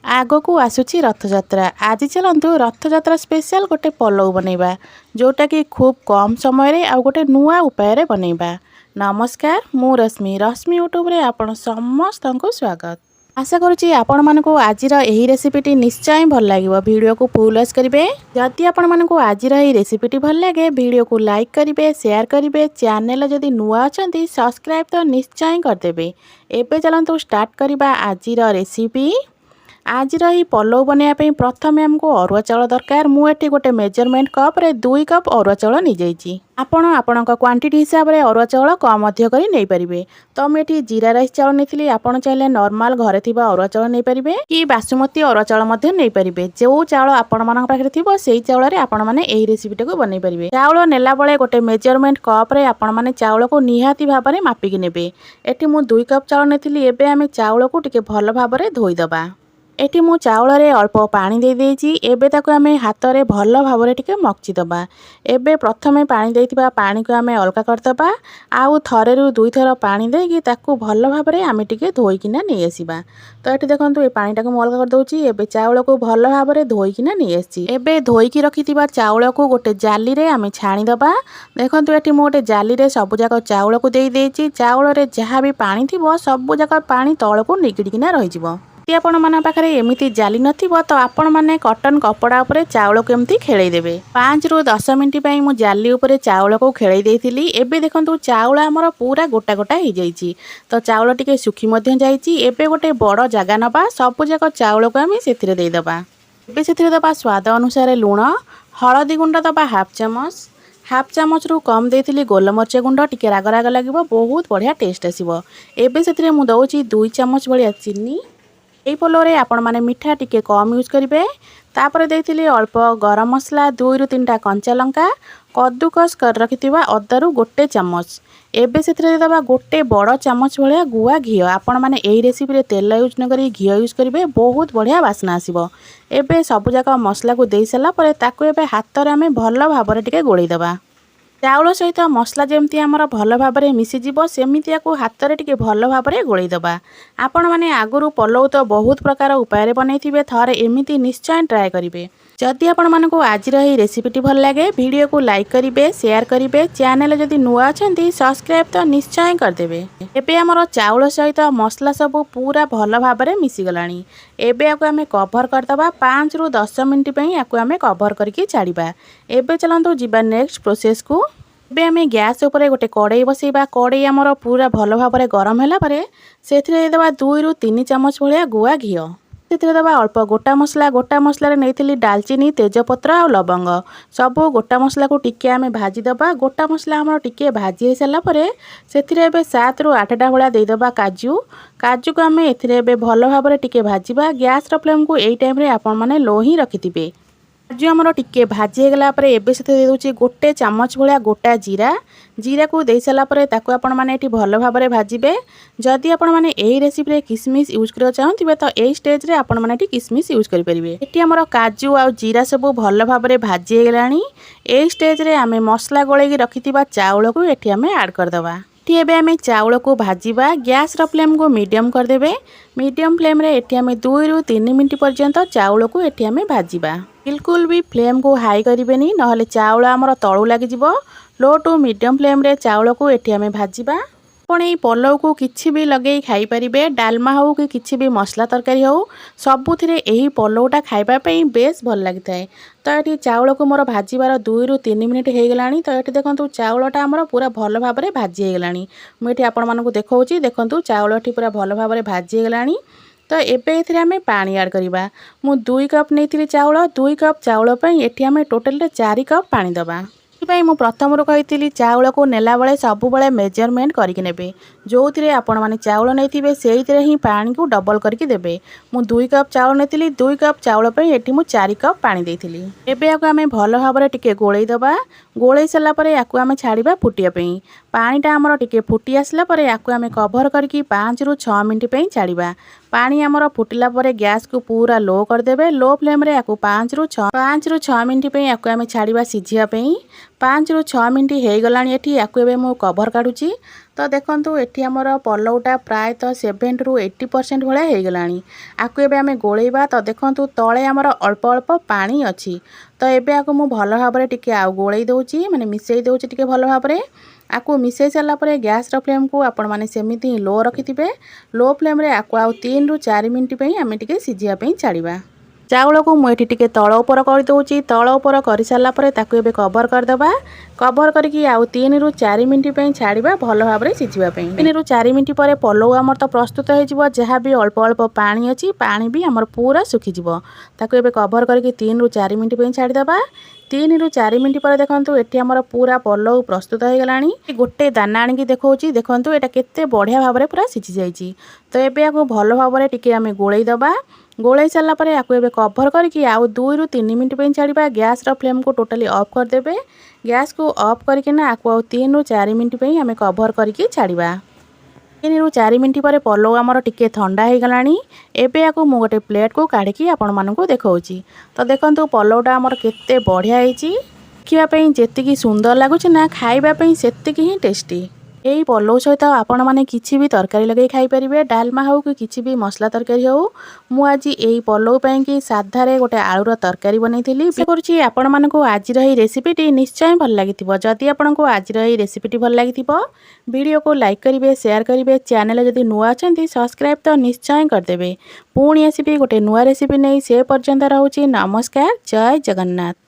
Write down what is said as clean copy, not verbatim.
आगकू आसुची रथयात्रा। आज चलतु रथयात्रा स्पेशल गोटे पलौ बनैबा जोटा कि खूब कम समय रे आ गोटे नुआ उपाय रे बनैबा। नमस्कार, मु रश्मि यूट्यूब रे आपण समस्त को स्वागत। आशा करुच्ची आपण मानकु आजिर एही रेसिपीटी निश्चय भल लागिबो। वीडियो को फुल वॉच करिवे। जदि आपण मानकु आजिर एही रेसिपीटी भल लागे वीडियो को लाइक करिवे, शेयर करिवे। चैनल जदि नुआ अछंती सब्सक्राइब तो निश्चय करदेबे। एबे चलंतु स्टार्ट करिबा आजिर रेसिपी। आजिर ही पलौ बनैया प्रथमे आमको अरुआ चाउल दरकार। मुझे गोटे मेजरमेंट कप रे 2 कप अरुआ चाउल नहीं जाइए। आपण क्वांटिटी हिसाब रे अरुआ चाउल कम अधिक करी नहीं पारिबे। तो मुझे जीरा राइस चाउल नहीं आपण चाहिए नॉर्मल घरे थिबा अरुआ चाउल नहीं पारिबे कि बासुमती अरुआ चाउल मध्य नहीं पारिबे। जो चाउल आपण मानक पाखरे थिबो सेही चाउल रे आपण माने एही रेसिपीटा को बनै पारिबे। चाउल नेला बळे गोटे मेजरमेंट कप रे आपण माने चाउल को निहाती भाव में मापिक नेबे। एठी मु 2 कप चाउल नेथिली। एबे आमे चाउल को टिके भल भाव में धोई दबा। एटी मु चाउल रे अल्प पानी दे देइची। एबे ताको आमे हाथ रे भल भाव में टिके मक्ची दबा। एबे प्रथमे पानी देइथिबा पानी को आमे अलगा कर दबा। आउ थरे रु 2 थर पानी देकी ताको भल भाव में आमे टिके धोई किना नै आसीबा। तो एटी देखंतु ए पानी टाको मु अलगा कर दउची। एबे चाउल को भल भाव में धोई किना नै आसी। एबे धोई की रखिथिबा चाउल को गोटे जाली रे आमे छाणी दबा। देखंतु एटी मु गोटे जाली रे सब जाक चाउल को देई देइची। चाउल रे जहा भी पानी थिबो सब जाक पानी तळ को निगिडी किना रहि जिवो। आपण मन पाखरे एमिति जाली नथिबो तो आपण माने कॉटन कपड़ा उपरे चाउल को एमती खेळै देबे। 5 रु 10 मिनिट पई मु जाली उपरे चाउल को खेळै देइथिली। एबे देखंतु चाउल हमर पूरा गोटा गोटा हो जाइछि। तो चाउल टिके सुखी मध्य जाइछि। एबे गोटे बड़ जागा नबा सब जाक चाउल को आमे सेथिरे देइ दबा। एबे सेथिरे दबा स्वाद अनुसार लूण, हळदी गुंड दबा हाफ चामच रु कम देइथिली गोलमरिच गुंड। टिके राग राग लागिबो, बहुत बढ़िया टेस्ट आसीबो। एबे सेथिरे मु दउछि 2 चामच भलिया चीनी। यही पलौ रे आपण माने मिठा टिके कम यूज करेंगे। तापर देइथिली अल्प गरम मसला, 2 रु 3टा कंचा लंका, कद्दूकस कर रखिथिबा अदा रु गोटे चामच। एबे सेथिरे दबा गोटे बड़ चामच भलिया गुआ घी। आपण माने एही रेसिपी रे तेल यूज न करी घी यूज करेंगे, बहुत बढ़िया बास्ना आसीबो। एबे सब जाक मसला को देई सला परे ताको एबे हाथ रे आमे भल भाव रे टिके गोळै दबा। चाउल सहित मसला जमती आमर भल भाव में मिसीज सेमती हाथ में टिके भल भाव में गोलई दबा। आपण माने आगुरु पलौ तो बहुत प्रकार उपाय बनैथिबे, थरे एमिति निश्चय ट्राए करिवे। जदि आपण मानकु आजिर एही रेसिपीटी भल लागे वीडियो को लाइक करिवे, शेयर करिवे। चैनल जदि नुआ अछंती सब्सक्राइब तो निश्चय करदेबे। एबे हमर चाउल सहित मसला सब पूरा भल भाव में मिसी गलानी। एबे आको आमे कवर कर दबा। 5 रु 10 मिनिट पई आको आमे कवर करके छाड़ीबा। एबे चलंतु जिबा नेक्स्ट प्रोसेस को। एबे आमे गैस उपरे गोटे कड़ाई बसैबा। कड़ाई हमर पूरा भल भाव में गरम होला परे सेथिरे देबा 2 रु 3 चामच भलिया गुआ घी। सेथिरे दबा अल्प गोटा मसला रे नैथिली दालचीनी, तेजपत्र आ लवंग। सब गोटा मसला को टिके आमे भाजी दबा। गोटा मसला हमर टिके भाजी हो सारा परे सेथिरे एबे 7 रु 8टा भलिया देई दबा काजू को आमे एथिरे एबे भल भाव में टिके भाजीबा। गैस रो फ्लेम को एई टाइम रे आपण माने लो ही रखिथिबे। काजू आमर टिके भाजी हो गला परे एबे सेथे दे दोची गोटे चामच भलिया गोटा जीरा को दे सारा परे ताको आपण माने एठी भल भाव में भाजीबे। जदि आपण माने एही रेसिपी रे किसमिस यूज करियो चाहंतिबे तो एही स्टेज रे आपण माने एठी किसमिस यूज करि परिबे। एठी हमर काजू आ जीरा सब भल भाव में भाजी हो गलानी। एही स्टेज रे आमे मसला गोळेकी रखिथिबा चाउल को एठी आमे ऐड कर दबा। एठी एबे आमे चाउल को भाजीबा। गैस रो फ्लेम को मीडियम कर देबे। मीडियम फ्लेम रे एठी आमे 2 रु 3 मिनिट पर्यंत चाउल को एठी आमे भाजीबा। बिल्कुल भी फ्लेम को हाई करिवेनी, नहले चाउल हमर तळु लागि जिवो। लो टू मीडियम फ्लेम रे चाउल को एठी आमे भाजीबा। आपण एही पलौ को किछि भी लगेई खाई परिबे। डालमा हो कि किछि भी मसला तरकारी हो सबुथिरे एही पलौटा खाइबा पई बेस भल लागिथाय। तो एठी चाउल को मोर भाजीबार 2 रु 3 मिनिट हो गलानी। तो एठी देखंतु चाउलटा हमर पूरा भल भाव में भाजी हो गलानी। मु एठी आपण मानकु देखौची, देखंतु चाउल एठी पूरा भल भाव में भाजी हो गलानी। तो एबे एथिरे आमे पानी ऐड करिबा। मु 2 कप नेथिली चाउल। 2 कप चाउल पई एठी आमे टोटल रे 4 कप पानी दबा। मु प्रथम कही चाउल को नेला बेले सब बेले मेजरमेंट करके नेबे। जो थे आपण मैंने चाउल नहीं से ही पानी को डबल करके देबे। मु 2 कप चाउल नेतिली। 2 कप चाउल पे एठी मु 4 कप पानी देइथिली। एबे आको आमे भल भाव में टिके गोळै दबा। गोळै सला परे आको आमे छाड़ीबा फुटिया पई। पानीटा हमर टिके फुटी आसला परे आको आमे कवर करके 5 रु 6 मिनिट पई छाड़ीबा। पानी आमर फुटिला परे गैस को पूरा लो करदेवे। लो फ्लेम रे याकू 5 रु 6 मिनिट पे याकू आमे छाड़िबा सिझिया पे। 5 रु 6 मिनिट हो गलानी एठी याकू एबे मु कवर काढुची। तो देखंतु एठी आमर पलौटा प्राय तो 70 रु 80% भलिया हो गलानी। आकू एबे आमे गोळेबा। तो देखंतु तळे आमर अल्प अल्प पानी अछि। तो एबे आकू मु भल भाबरे टिके आउ गोळेई दउची, माने मिसेई दउची टिके भल भाबरे। आकू मिसेई सारा परे गैस रो फ्लेम को आपण माने सेमिति लो रखिथिबे। लो फ्लेम रे आकू आउ 3 रु 4 मिनिट पे आमे टिके सिझिया पे छाड़िबा। चाउल को मुझे टिके तल उपर कर दूची। तल उपर कर सारा पर ताकू एबे कवर करदबा। कवर करके आउ 3 रु 4 मिनिट पे छाड़िबा भल भाबरे सिझिबा पे। 3 रु 4 मिनिट पर पलौ आमर तो प्रस्तुत हो जिवो। जहाँ भी अल्प अल्प पानी अछि पानी भी आमर पूरा सुखी जिवो। ताकू एबे कवर करके 3 रु 4 मिनिट पे छाड़िदबा। 3 रु 4 मिनिट पर देखंतु एठी आमर पूरा पलौ प्रस्तुत हो गलानी। गोटे दाना आनिकी देखौची। देखंतु एटा केते बढ़िया भाबरे पूरा सिझी जाईची। तो एबे आकू भल भाबरे टिके आमे गोळेई दबा। गोळेई सारा पर याकू एबे कवर करके आउ 2 रु 3 मिनिट पे छाड़िबा। गैस रो फ्लेम को टोटली ऑफ कर देबे। गैस को ऑफ करके ना आकू आउ 3 रु 4 मिनिट पे आमे कवर करके छाड़िबा। 3 रु 4 मिनिट पर पलौ आमर टिके ठंडा हो गलानी। एबे याकू मु गोटे प्लेट को काढिकी आपण मानकू देखौची। तो देखंतु पलौटा आमर केते बढ़िया हेची। देखिबा पई जेतिकी सुंदर लागुची ना खाइबा पई सेतिकी ही टेस्टी। यही पलौ सहित आपण माने किछि भी तरकारी लगे खाई परिबे। डालमा हो कि किछि भी मसला तरकारी हो। मु आज एही पलौ पई कि साधा रे गोटे आलूर तरकारी बनैथिली। आशा करूची आपण मानकू आज रही रेसिपीटी निश्चय भल लागिथिबो। जदि आपनको आज रही रेसिपीटी भल लागिथिबो वीडियो को लाइक करिवे, शेयर करिवे। चैनल जदि नुआ अछंती सब्सक्राइब तो निश्चय करदेबे। पुणी आसीबे गोटे नुआ रेसिपी नै। से पर्यंत रहउची नमस्कार। जय जगन्नाथ।